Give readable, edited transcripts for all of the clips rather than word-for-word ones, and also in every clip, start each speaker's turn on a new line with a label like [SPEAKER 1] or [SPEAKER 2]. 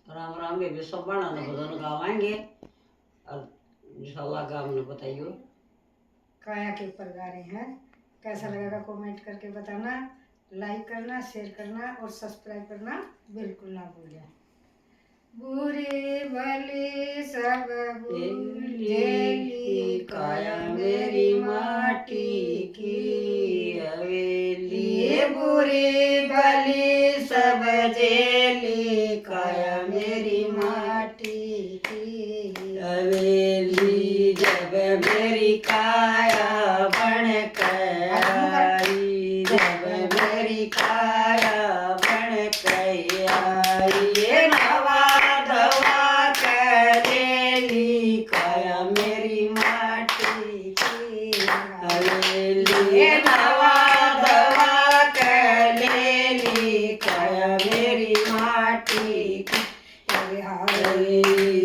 [SPEAKER 1] राम राम। ये भी सब बनाना भजन गावाएंगे और इंशाल्लाह का हमने बताइयो
[SPEAKER 2] काया के ऊपर गा रहे हैं। कैसा लगेगा कमेंट करके बताना, लाइक करना, शेयर करना और सब्सक्राइब करना बिल्कुल ना भूलें। बुरे भले सब भूली काया मेरी माटी की हवेली, बुरे भले सब जेली काया मेरी माटी की हवेली। जब मेरी काया बन कर आई, जब मेरी काया बन कर आई, नवा धवा करेली काया मेरी माटी की हवेली, नवा धवा करेली काया मेरी माटी की हवेली।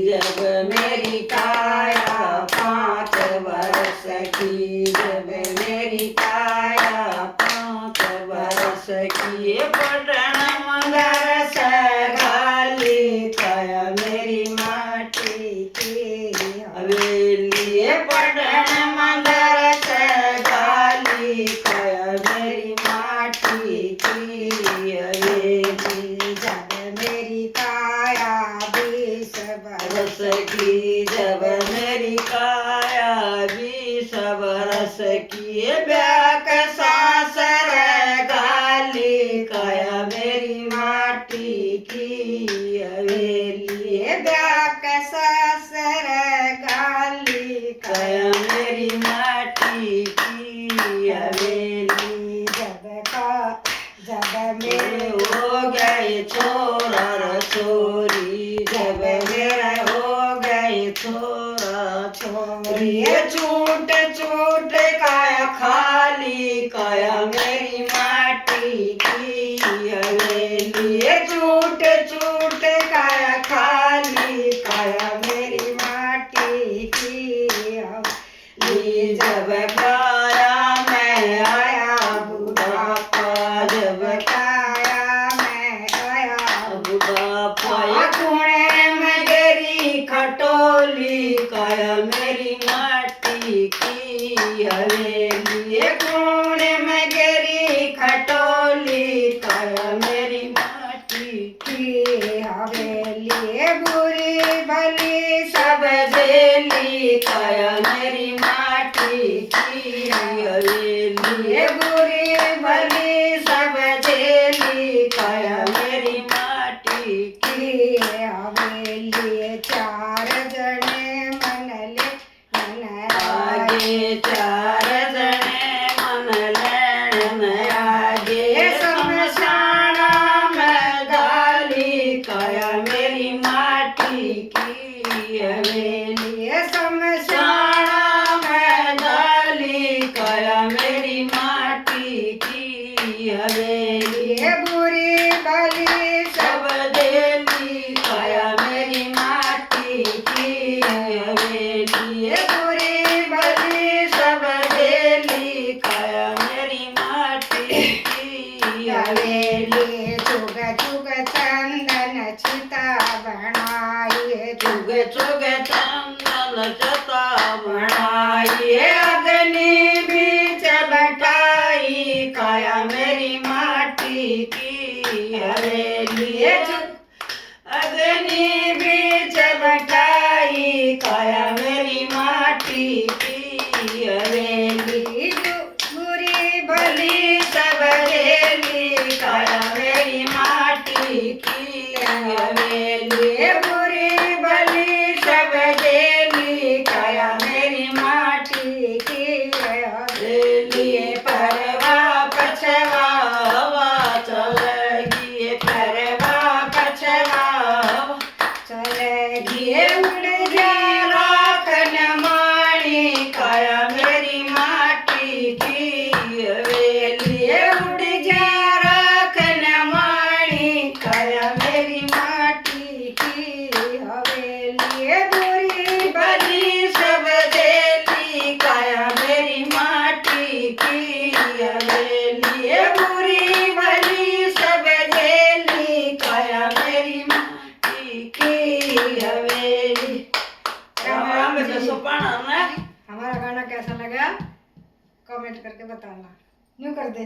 [SPEAKER 2] जब मेरी काया 5 वर्ष की, जब मेरी काया 5 वर्ष की, पटन मंगर सगाली काया मेरी माटी की हवेली, पटन मंगर सगाली काया मेरी माटी की हवेली। जब मेरी काया 20 वर्ष की, जब मेरी काया 20 वर्ष की, ब्याक सासर गाली काया मेरी माटी की हवेली, ब्याक सासर गाली काया मेरी माटी की हवेली। जब मेरे हो गए छोरा र छोरी, जब मेरा हो गए छोरा छोरी, छूट छूट काया खाली काया मेरी माटी की हवेली, छूट छूट काया खाली काया मेरी माटी की हवेली। जब काया मैं आया बुढ़ापा, जब काया मैं आया बुढ़ापा, कुणे में गिरी खटोली काया मेरी माटी की हवेली, कुणे में गिरी खटोली काया मेरी माटी की हवेली, बुरी भली सब जेली काया मेरी माटी की हवेली, बुरी भली सब जेली काया मेरी माटी की हवेली। 4 जने मन ले मन आगे, 4 जने मन लेन आगे, शमशाना में गाली काया मेरी माटी की हवेली, शमशाना में गाली काया मेरी माटी की हवेली, बुरी भली सब देली काया मेरी माटी की हवेली, बुरी भली सब देली काया मेरी माटी की हवेली। चुग चुग चंदन चिता बनाई, चुग चुग चंदन चिता बनाई, अग्नि बीच बैठाई काया मेरी माटी की हवेली, अग्नि बीच बैठाई काया मेरी माटी की हवेली, बुरी भली सब देली काया मेरी माटी की हवेली, बुरी भली सब देली काया मेरी माटी की हवेली। परवा पछवा चलेगी, परवा पछवा चलेगी, उड़ जा राखन माणी काया मेरी माटी की हवेली, उड़ जा राखन माणी काया
[SPEAKER 1] हवेली। राम राम बेटा सोपाना ना।
[SPEAKER 2] हमारा गाना कैसा लगा कमेंट करके बताना। न्यू कर दे।